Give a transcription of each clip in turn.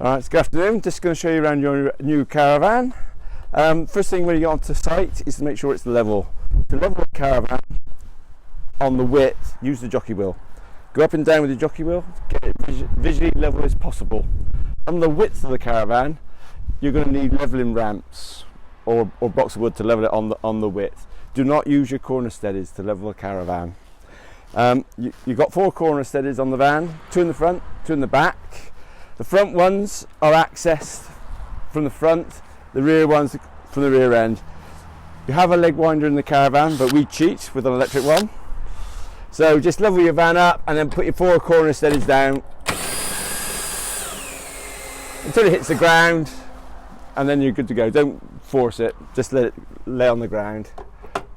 Alright, good afternoon. Just going to show you around your new caravan. First thing when you get onto site is to make sure it's level. To level a caravan on the width, use the jockey wheel. Go up and down with the jockey wheel, get it visually level as possible. On the width of the caravan, you're going to need levelling ramps or blocks of wood to level it on the width. Do not use your corner steadies to level a caravan. You've got 4 corner steadies on the van, 2 in the front, 2 in the back. The front ones are accessed from the front, the rear ones from the rear end. You have a leg winder in the caravan, but we cheat with an electric one. So just level your van up and then put your 4 corner steadies down until it hits the ground, and then you're good to go. Don't force it, just let it lay on the ground.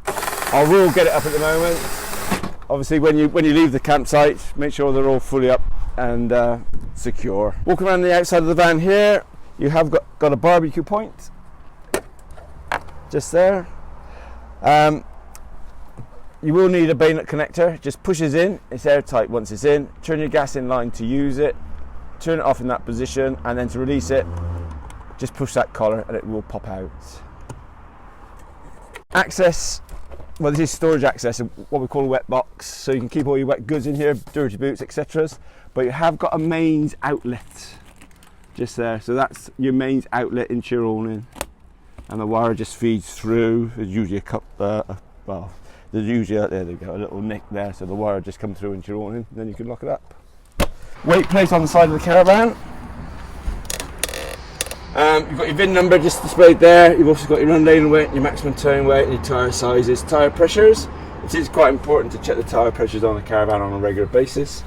I will get it up at the moment. Obviously when you leave the campsite, make sure they're all fully up and secure. Walking around the outside of the van here, you have got a barbecue point just there. You will need a bayonet connector. Just pushes in, it's airtight once it's in. Turn your gas in line to use it, turn it off in that position, and then to release it, just push that collar and it will pop out. Access, well, this is storage access, what we call a wet box, so you can keep all your wet goods in here, dirty boots, etc. But you have got a mains outlet just there, so that's your mains outlet into your awning, and the wire just feeds through. There's usually a cup, well, there's usually, there we go, a little nick there, so the wire just comes through into your awning, then you can lock it up. Weight plate on the side of the caravan. You've got your VIN number just displayed there. You've also got your unlading weight, your maximum towing weight, and your tyre sizes, tyre pressures. It is quite important to check the tyre pressures on the caravan on a regular basis,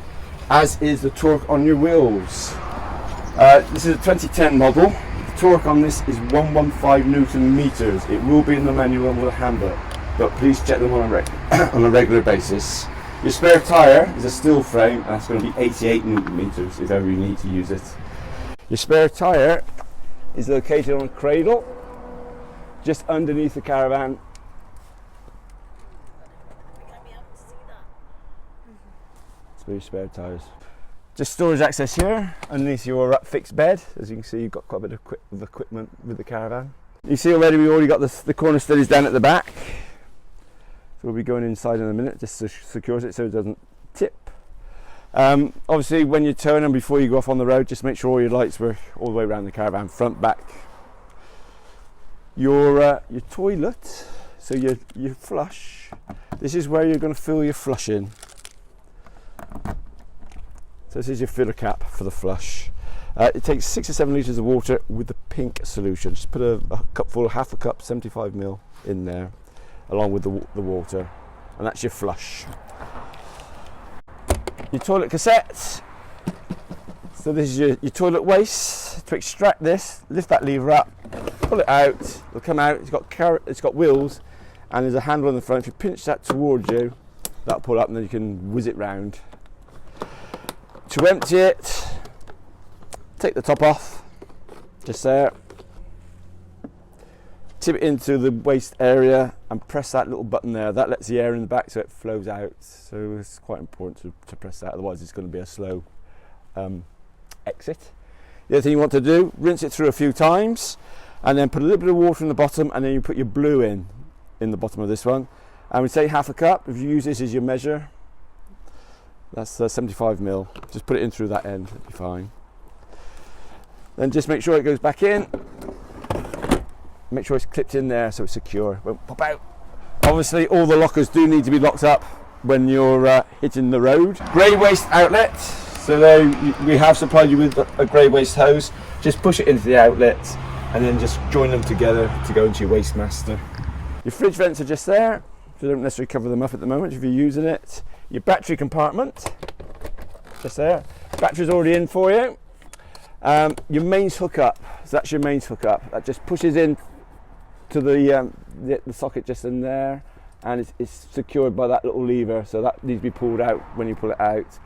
as is the torque on your wheels. This is a 2010 model. The torque on this is 115 Newton meters. It will be in the manual with a handbook, but please check them on a regular basis. Your spare tyre is a steel frame, and that's going to be 88 Newton meters if ever you need to use it. Your spare tyre is located on a cradle just underneath the caravan. It's your spare tyres. Just storage access here underneath your fixed bed. As you can see, you've got quite a bit of equipment with the caravan. You see already we already got the corner steadies down at the back. So we'll be going inside in a minute just to secure it so it doesn't tip. Obviously when you're towing them before you go off on the road, just make sure all your lights work all the way around the caravan, front, back. Your toilet, so your flush, this is where you're going to fill your flush in. So this is your filler cap for the flush. It takes 6 or 7 litres of water with the pink solution. Just put a cup full, half a cup, 75ml in there, along with the water, and that's your flush. Your toilet cassette. So this is your toilet waste. To extract this, lift that lever up, pull it out. It'll come out. It's got wheels, and there's a handle on the front. If you pinch that towards you, that'll pull up, and then you can whiz it round. To empty it, take the top off, just there. Tip it into the waste area and press that little button there. That lets the air in the back so it flows out. So it's quite important to press that, otherwise it's going to be a slow exit. The other thing you want to do, rinse it through a few times and then put a little bit of water in the bottom, and then you put your blue in the bottom of this one. And we say half a cup. If you use this as your measure, that's 75ml. Just put it in through that end, it'll be fine. Then just make sure it goes back in. Make sure it's clipped in there so it's secure, it won't pop out. Obviously all the lockers do need to be locked up when you're hitting the road. Grey waste outlet, so there we have supplied you with a grey waste hose. Just push it into the outlet and then just join them together to go into your waste master. Your fridge vents are just there, so don't necessarily cover them up at the moment if you're using it. Your battery compartment, just there. Battery's already in for you. Your mains hookup, so that's your mains hookup. That just pushes in to the socket just in there, and it's secured by that little lever, so that needs to be pulled out when you pull it out.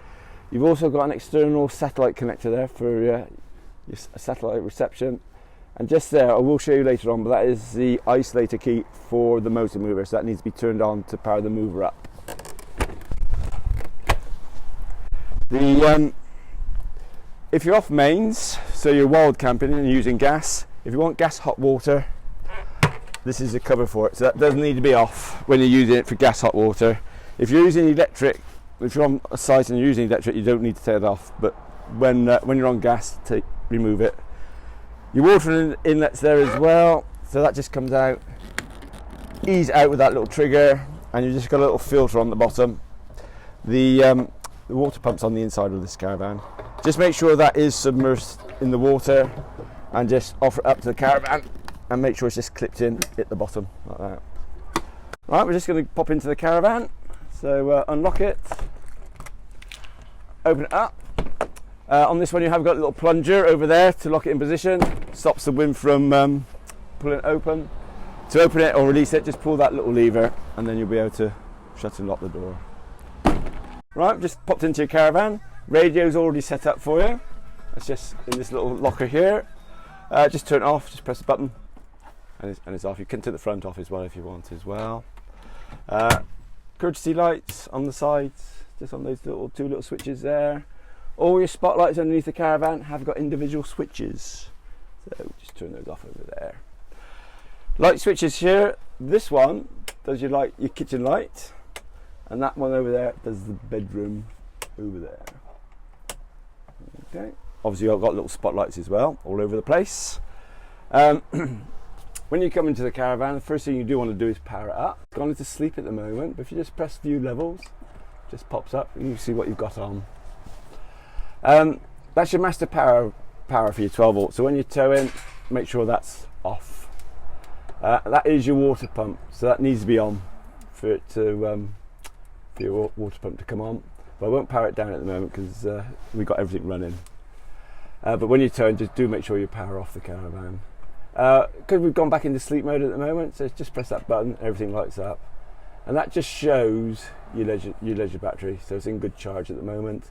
You've also got an external satellite connector there for your satellite reception, and just there, I will show you later on, but that is the isolator key for the motor mover, so that needs to be turned on to power the mover up. If you're off mains, so you're wild camping and you're using gas, if you want gas hot water, this is the cover for it. So that doesn't need to be off when you're using it for gas hot water. If you're using electric, if you're on a site and you're using electric, you don't need to take it off. But when you're on gas, remove it. Your water inlet's there as well, so that just comes out, ease out with that little trigger, and you've just got a little filter on the bottom. The water pump's on the inside of this caravan. Just make sure that is submersed in the water, and just offer it up to the caravan, and make sure it's just clipped in at the bottom like that. Right, we're just going to pop into the caravan. So unlock it, open it up. On this one you have got a little plunger over there to lock it in position. Stops the wind from pulling it open. To open it or release it, just pull that little lever and then you'll be able to shut and lock the door. Right, just popped into your caravan. Radio's already set up for you. It's just in this little locker here. Just turn it off, just press the button and it's off. You can turn the front off as well if you want as well. Courtesy lights on the sides, just on those two little switches there. All your spotlights underneath the caravan have got individual switches. So just turn those off over there. Light switches here. This one does your kitchen light, and that one over there does the bedroom over there. Okay. Obviously I've got little spotlights as well, all over the place. When you come into the caravan, the first thing you do want to do is power it up. It's gone into sleep at the moment, but if you just press view levels, it just pops up and you see what you've got on. That's your master power for your 12 volt. So when you tow in, make sure that's off. That is your water pump, so that needs to be on for it to for your water pump to come on. But I won't power it down at the moment because we've got everything running. But when you tow in, just do make sure you power off the caravan. Because we've gone back into sleep mode at the moment, so just press that button, everything lights up, and that just shows your leisure battery. So it's in good charge at the moment.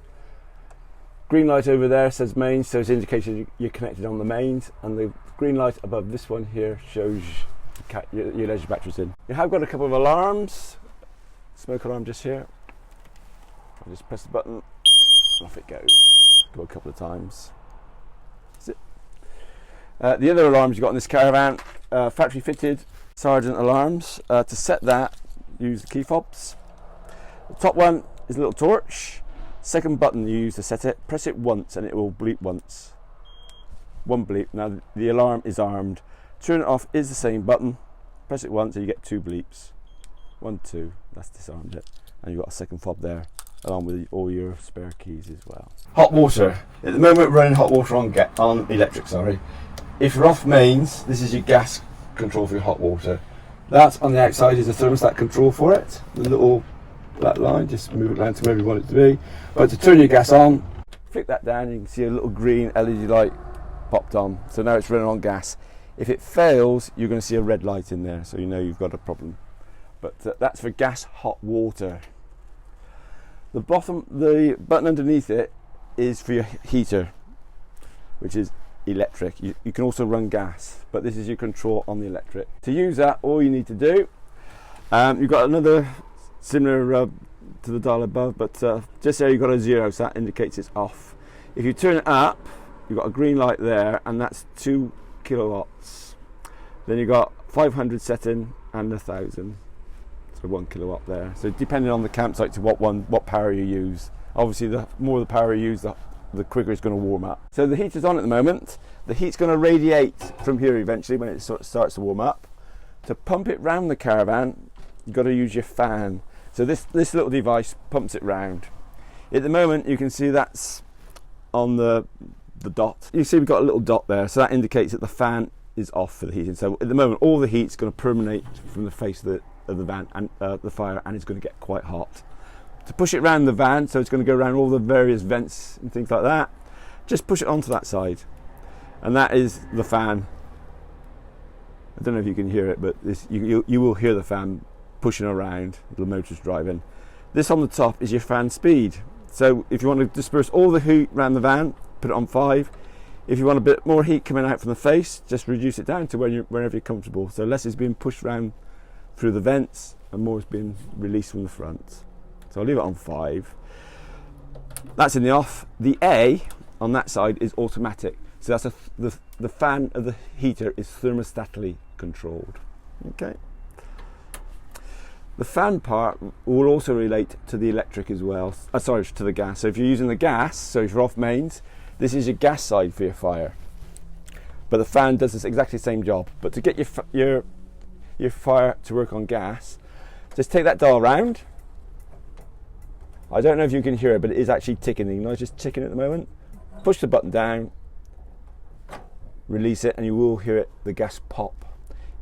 Green light over there says mains, so it's indicating you're connected on the mains, and the green light above this one here shows your leisure battery's in. You have got a couple of alarms. Smoke alarm just here. I'll just press the button and off it goes. Go a couple of times. That's it. The other alarms you've got in this caravan, factory fitted Sergeant alarms. To set that, use the key fobs. The top one is a little torch. Second button you use to set it, press it once and it will bleep once. One bleep. Now the alarm is armed. Turn it off is the same button. Press it once and you get two bleeps. 1, 2, that's disarmed it. And you've got a second fob there, along with all your spare keys as well. Hot water. At the moment we're running hot water on electric, sorry. If you're off mains, this is your gas control for your hot water. That on the outside is a thermostat control for it. The little black line, just move it around to where you want it to be. But to turn your gas on, flick that down, you can see a little green LED light popped on. So now it's running on gas. If it fails, you're going to see a red light in there, so you know you've got a problem. But that's for gas hot water. The button underneath it is for your heater, which is electric. You can also run gas, but this is your control on the electric. To use that, all you need to do, you've got another similar to the dial above, but just there you've got a 0, so that indicates it's off. If you turn it up, you've got a green light there, and that's 2 kilowatts. Then you've got 500 setting and 1000, so 1 kilowatt there. So depending on the campsite to what power you use. Obviously the more the power you use, the quicker it's going to warm up. So the heater's on at the moment. The heat's going to radiate from here eventually when it starts to warm up. To pump it round the caravan, you've got to use your fan. So this little device pumps it round. At the moment you can see that's on the dot. You see we've got a little dot there, so that indicates that the fan is off for the heating. So at the moment all the heat's going to permeate from the face of the van and the fire, and it's going to get quite hot. To push it around the van, so it's going to go around all the various vents and things like that, just push it onto that side, and that is the fan. I don't know if you can hear it, but you will hear the fan pushing around, the motor's driving. This on the top is your fan speed. So if you want to disperse all the heat around the van, put it on 5. If you want a bit more heat coming out from the face, just reduce it down to wherever you're comfortable. So less is being pushed around through the vents and more is being released from the front. So I'll leave it on 5. That's in the off. The A on that side is automatic. So that's the fan of the heater is thermostatically controlled. Okay. The fan part will also relate to the electric as well. Sorry, to the gas. So if you're using the gas, so if you're off mains, this is your gas side for your fire. But the fan does this exactly the same job. But to get your fire to work on gas, just take that dial round. I don't know if you can hear it, but it is actually ticking. The igniter's just ticking at the moment. Push the button down, release it, and you will hear the gas pop.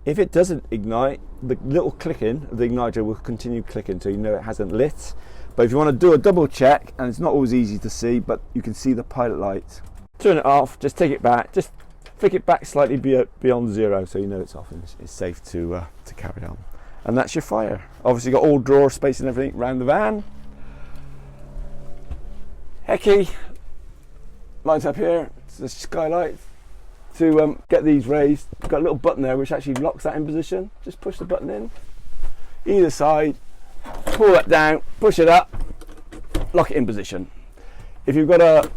If it doesn't ignite, the little clicking of the igniter will continue clicking, so you know it hasn't lit. But if you want to do a double check, and it's not always easy to see, but you can see the pilot light. Turn it off, just take it back, just flick it back slightly beyond 0, so you know it's off and it's safe to carry on. And that's your fire. Obviously you've got all drawer space and everything around the van. Hecky lights up here, it's the skylights. To get these raised, you've got a little button there which actually locks that in position. Just push the button in, either side, pull that down, push it up, lock it in position. If you've got a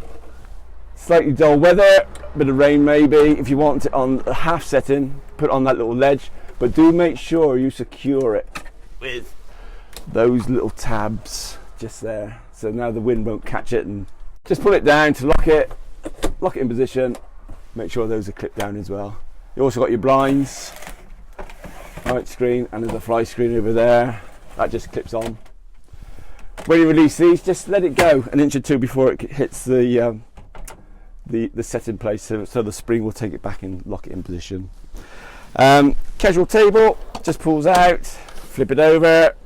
slightly dull weather, bit of rain maybe, if you want it on a half setting, put it on that little ledge, but do make sure you secure it with those little tabs just there, so now the wind won't catch it, and just pull it down to lock it in position. Make sure those are clipped down as well. You also got your blinds, light screen, and there's a fly screen over there. That just clips on. When you release these, just let it go an inch or two before it hits the set in place, so the spring will take it back and lock it in position. Casual table, just pulls out, flip it over,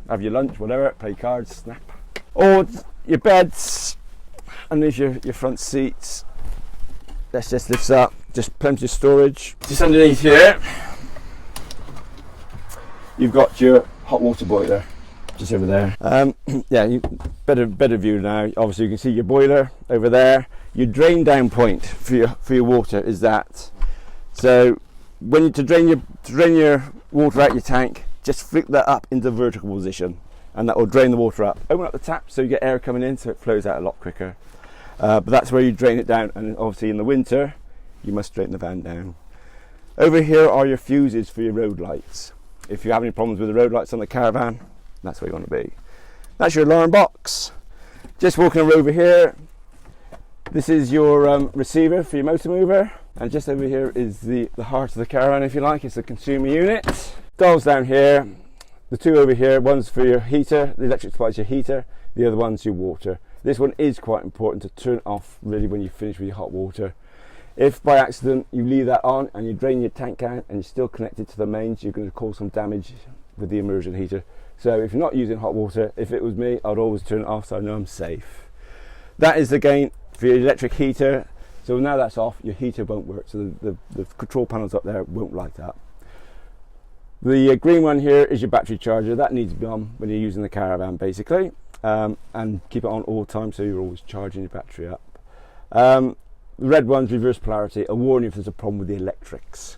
have your lunch, whatever, play cards, snap. Or your beds, underneath your front seats. Let's just lift up, just plenty of storage. Just underneath here, you've got your hot water boiler, just over there. Yeah, better view now. Obviously you can see your boiler over there. Your drain down point for your water is that. So when you to drain your water out your tank, just flick that up into vertical position, and that will drain the water up. Open up the tap so you get air coming in, so it flows out a lot quicker. But that's where you drain it down, and obviously in the winter you must drain the van down. Over here are your fuses for your road lights. If you have any problems with the road lights on the caravan, that's where you want to be. That's your alarm box. Just walking over here, this is your receiver for your motor mover, and just over here is the heart of the caravan, if you like. It's the consumer unit. Dials down here, the two over here, one's for your heater, the electric supply is your heater, the other one's your water. This one is quite important to turn off really when you finish with your hot water. If by accident you leave that on and you drain your tank out and you're still connected to the mains, you're going to cause some damage with the immersion heater. So if you're not using hot water, if it was me, I'd always turn it off so I know I'm safe. That is again for your electric heater. So now that's off, your heater won't work, so the control panels up there won't light up. The green one here is your battery charger. That needs to be on when you're using the caravan basically. And keep it on all the time so you're always charging your battery up. The red one's reverse polarity, a warning if there's a problem with the electrics.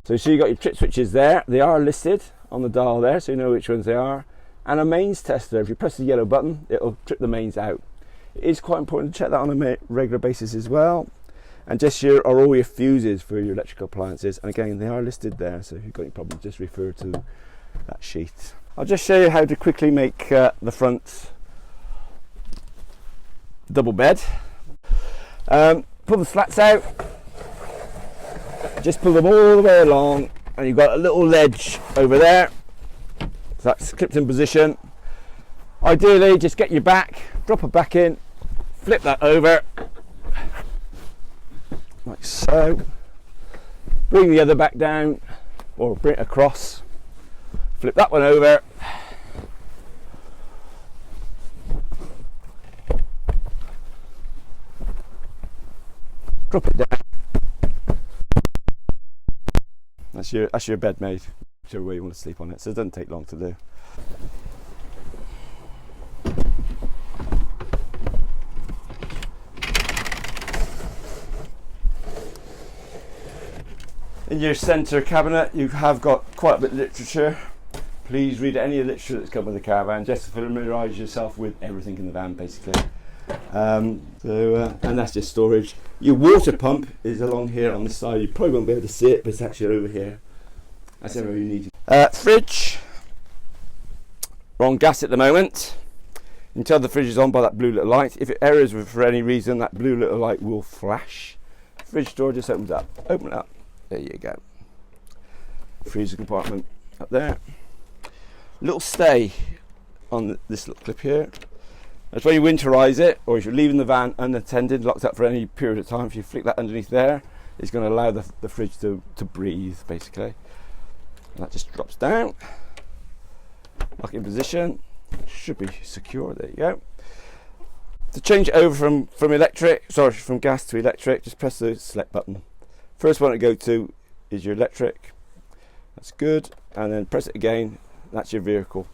So you got your trip switches there, they are listed on the dial there so you know which ones they are, and a mains tester. If you press the yellow button, it'll trip the mains out. It is quite important to check that on a regular basis as well. And just here are all your fuses for your electrical appliances, and again they are listed there, so if you've got any problems just refer to that sheet. I'll just show you how to quickly make the front double bed. Pull the slats out, just pull them all the way along, and you've got a little ledge over there, so that's clipped in position. Ideally just get your back, drop it back in, flip that over like so, bring the other back down or bring it across, flip that one over, drop it down. That's your bed made, whichever way you want to sleep on it, so it doesn't take long to do. In your centre cabinet you have got quite a bit of literature. Please read any of the literature that's come with the caravan just to familiarise yourself with everything in the van basically. And that's just storage. Your water pump is along here on the side. You probably won't be able to see it, but it's actually over here. That's everywhere you need it. Fridge. We're on gas at the moment. You can tell the fridge is on by that blue little light. If it errors for any reason, that blue little light will flash. Fridge door just opens up. Open it up. There you go. Freezer compartment up there. Little stay on this little clip here. That's when you winterize it, or if you're leaving the van unattended, locked up for any period of time, if you flick that underneath there, it's going to allow the fridge to breathe, basically. And that just drops down. Lock in position. Should be secure. There you go. To change it over from gas to electric, just press the select button. First one to go to is your electric. That's good. And then press it again. That's your vehicle.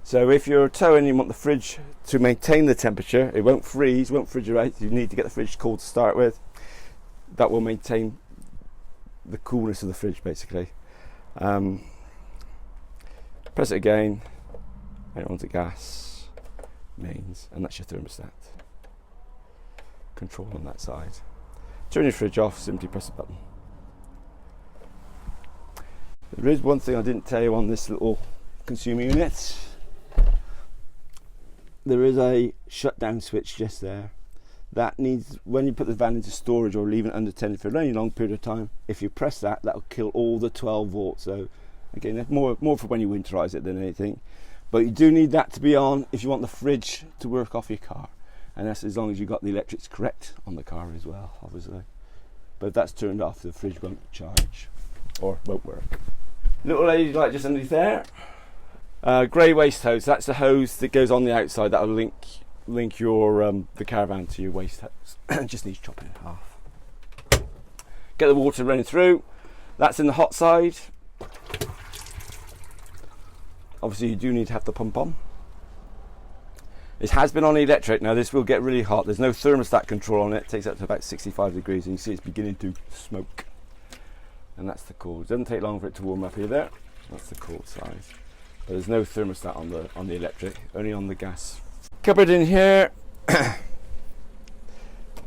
So if you're towing and you want the fridge to maintain the temperature, it won't freeze, won't refrigerate. You need to get the fridge cool to start with. That will maintain the coolness of the fridge, basically. Press it again. And onto gas, mains, and that's your thermostat. Control on that side. Turn your fridge off, simply press the button. There is one thing I didn't tell you on this little consumer unit. There is a shutdown switch just there. That needs, when you put the van into storage or leave it unattended for any long period of time, if you press that, that'll kill all the 12 volts. So again, that's more for when you winterize it than anything. But you do need that to be on if you want the fridge to work off your car. And that's as long as you've got the electrics correct on the car as well, obviously. But if that's turned off, the fridge won't charge or won't work. Little LED light just underneath there. Grey waste hose, that's the hose that goes on the outside. That'll link your the caravan to your waste hose. Just needs chopping in half. Get the water running through. That's in the hot side. Obviously you do need to have the pump on. This has been on electric. Now this will get really hot. There's no thermostat control on it. It takes up to about 65 degrees and you see it's beginning to smoke. And that's the cool. It doesn't take long for it to warm up either. That's the cool side. But there's no thermostat on the electric, only on the gas. Cupboard in here.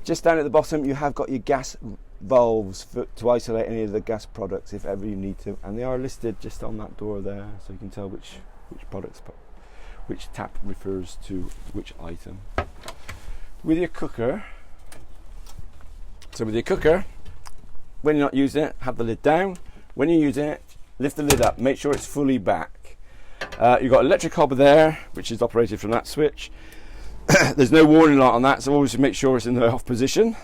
Just down at the bottom you have got your gas valves to isolate any of the gas products if ever you need to, and they are listed just on that door there, so you can tell which products, which tap refers to which item. With your cooker, when you're not using it, have the lid down. When you're using it, lift the lid up, make sure it's fully back. You've got electric hob there, which is operated from that switch. There's no warning light on that, so always make sure it's in the off position.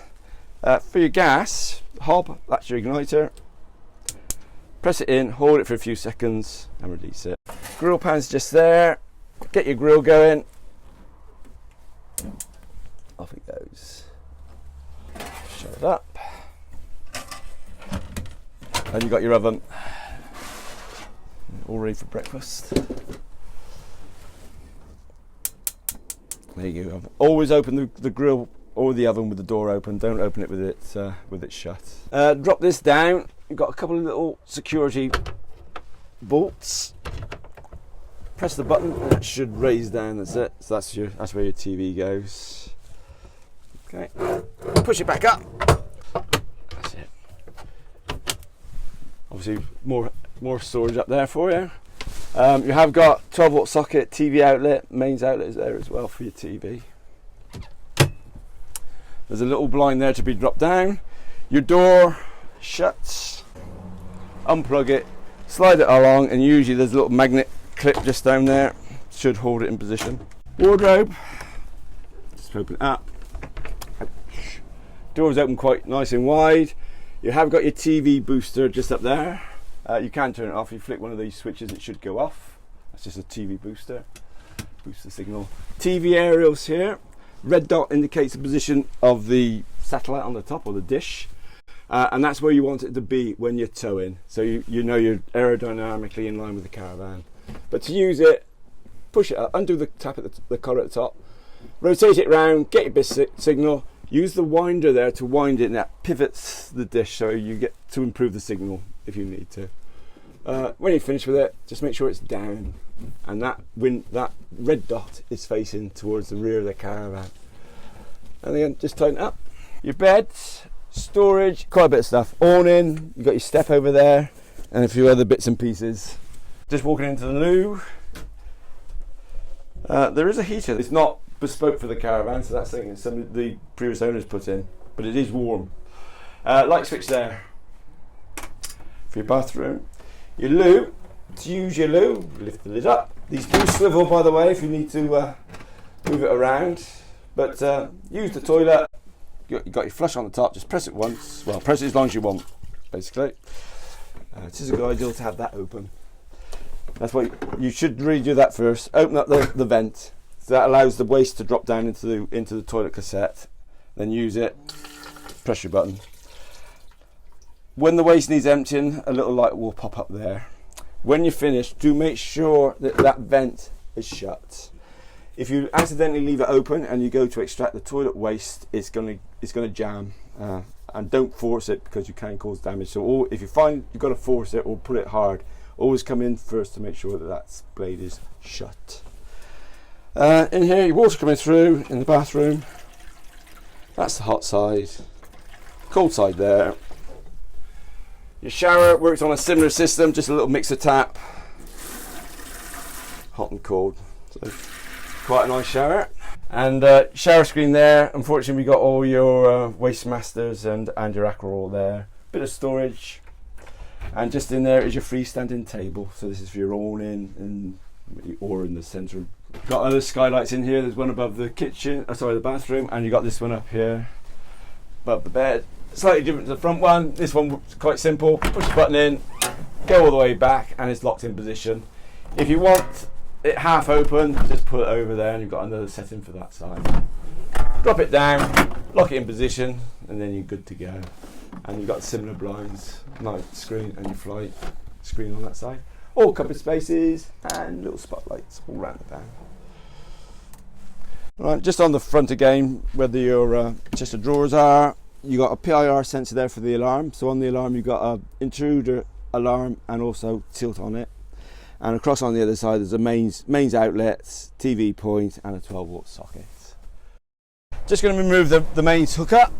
For your gas hob, that's your igniter. Press it in, hold it for a few seconds and release it. Grill pan's just there. Get your grill going. Off it goes. Shut it up. And you've got your oven all ready for breakfast. There you go. Always open the grill or the oven with the door open. Don't open it with it shut. Drop this down. You've got a couple of little security bolts. Press the button and it should raise down. That's it. So that's where your TV goes. Okay. Push it back up. That's it. Obviously more storage up there for you. You have got 12 volt socket, TV outlet, mains outlet is there as well for your TV. There's a little blind there to be dropped down. Your door shuts. Unplug it, slide it along, and usually there's a little magnet clip just down there. Should hold it in position. Wardrobe. Just open it up. Doors open quite nice and wide. You have got your TV booster just up there. You can turn it off. If you flick one of these switches, it should go off. That's just a TV booster. Boost the signal. TV aerials here. Red dot indicates the position of the satellite on the top, or the dish. And that's where you want it to be when you're towing. So you know you're aerodynamically in line with the caravan. But to use it, push it up, undo the tap at the collar at the top, rotate it round, get your best signal, use the winder there to wind it, and that pivots the dish so you get to improve the signal if you need to. When you finish with it, just make sure it's down, and that red dot is facing towards the rear of the caravan. and then just tighten up. Your bed, storage, quite a bit of stuff. Awning, you've got your step over there, and a few other bits and pieces. Just walking into the loo. There is a heater. It's not bespoke for the caravan, so that's something that some of the previous owners put in, but it is warm. Light switch there for your bathroom. Your loo, to use your loo, lift the lid up. These do swivel, by the way, if you need to move it around, but use the toilet. You've got your flush on the top, just press it once, well, press it as long as you want, basically. It is a good idea to have that open. That's what you should really do that first. Open up the vent, so that allows the waste to drop down into the toilet cassette. Then use it, press your button. When the waste needs emptying, a little light will pop up there. When you're finished, do make sure that that vent is shut. If you accidentally leave it open and you go to extract the toilet waste, it's going to jam. And don't force it, because you can cause damage. So if you find you've got to force it or put it hard, always come in first to make sure that blade is shut. In here, your water coming through in the bathroom. That's the hot side. Cold side there. Your shower works on a similar system, just a little mixer tap. Hot and cold. So quite a nice shower. And shower screen there. Unfortunately, we got all your waste masters and your aqua all there. Bit of storage. And just in there is your freestanding table. So this is for your awning or in the centre. Got other skylights in here. There's one above the kitchen, the bathroom, and you got this one up here above the bed. Slightly different to the front one. This one's quite simple. Push the button in, go all the way back, and it's locked in position. If you want it half open, just put it over there, and you've got another setting for that side. Drop it down, lock it in position, and then you're good to go. And you've got similar blinds, night screen, and your flight screen on that side. All cupboard spaces and little spotlights all round the van. Right, just on the front again, where your chest of drawers are, you got a PIR sensor there for the alarm. So on the alarm, you've got an intruder alarm and also tilt on it. And across on the other side, there's a mains outlets, TV point, and a 12-volt socket. Just going to remove the mains hookup.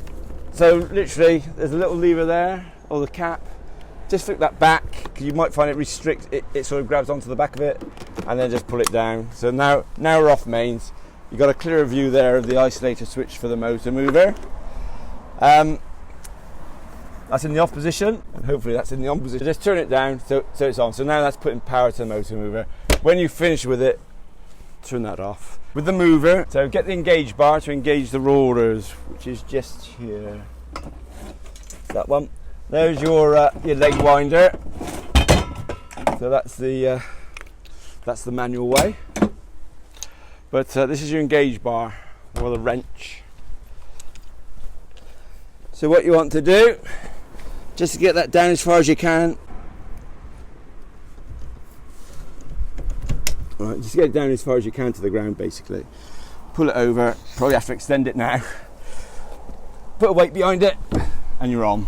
So literally, there's a little lever there, or the cap. Just flick that back, because you might find it sort of grabs onto the back of it, and then just pull it down. So now we're off mains. You've got a clearer view there of the isolator switch for the motor mover. That's in the off position, and hopefully that's in the on position. Just turn it down so it's on. So now that's putting power to the motor mover. When you finish with it, turn that off. With the mover, so get the engage bar to engage the rollers, which is just here. That one. There's your leg winder. So that's the manual way. But this is your engage bar, or the wrench. So what you want to do, just to get that down as far as you can. Right, just get it down as far as you can to the ground, basically. Pull it over, probably have to extend it now. Put a weight behind it, and you're on.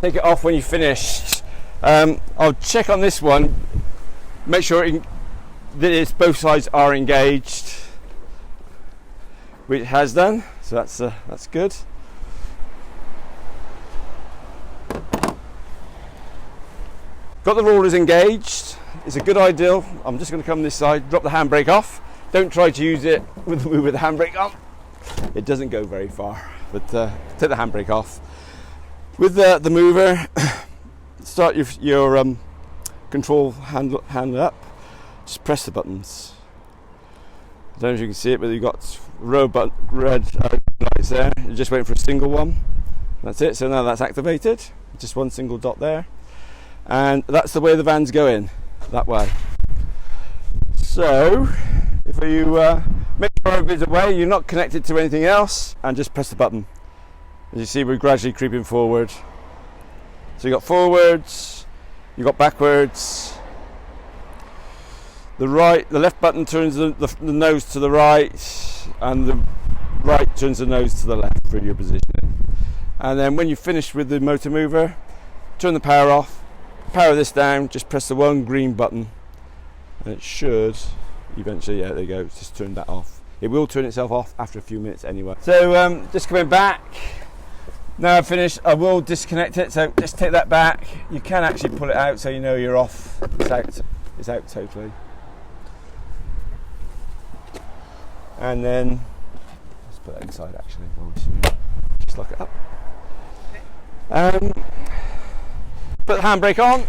Take it off when you're finished. I'll check on this one, make sure that both sides are engaged, which it has done, so that's good. Got the rollers engaged. It's a good idea. I'm just going to come this side, drop the handbrake off. Don't try to use it with the handbrake on. It doesn't go very far, but take the handbrake off. With the mover, start your control handle up. Just press the buttons. I don't know if you can see it, but you've got red lights there. You're just waiting for a single one. That's it. So now that's activated. Just one single dot there. And that's the way the van's going, that way. So, if you make your bit away, you're not connected to anything else, and just press the button. As you see, we're gradually creeping forward. So you got forwards, you got backwards. The left button turns the nose to the right, and the right turns the nose to the left for your positioning. And then when you're finished with the motor mover, turn the power off. Power this down, just press the one green button, and it should eventually, yeah, there you go, just turn that off. It will turn itself off after a few minutes anyway. So just coming back. Now I've finished, I will disconnect it, so just take that back. You can actually pull it out so you know you're off. It's out totally. And then, let's put that inside actually, just lock it up. Put the handbrake on,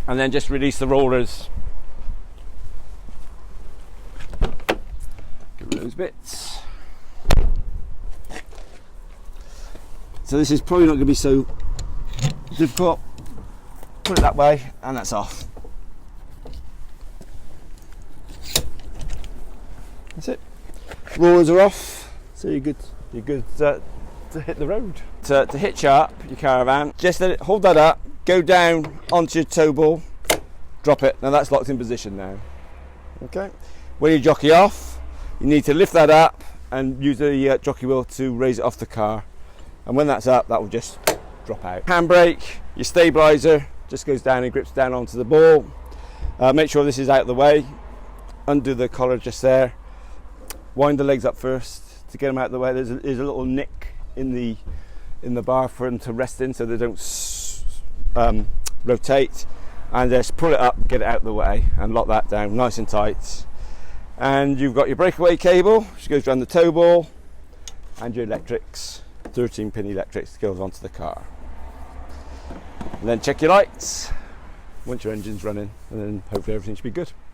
and then just release the rollers. Get rid of those bits. So this is probably not going to be so difficult. Put it that way, and that's off. That's it. Rollers are off, so you're good. You're good to hit the road. To hitch up your caravan, just let it, hold that up, go down onto your tow ball, drop it. Now that's locked in position now. Okay. When you jockey off, you need to lift that up and use the jockey wheel to raise it off the car. And when that's up, that will just drop out. Handbrake, your stabilizer just goes down and grips down onto the ball. Make sure this is out of the way. Undo the collar just there. Wind the legs up first to get them out of the way. There's a little nick in the bar for them to rest in so they don't rotate. And just pull it up, get it out of the way, and lock that down nice and tight. And you've got your breakaway cable, which goes around the tow ball, and your electrics, 13-pin electrics, goes onto the car. And then check your lights once your engine's running, and then hopefully everything should be good.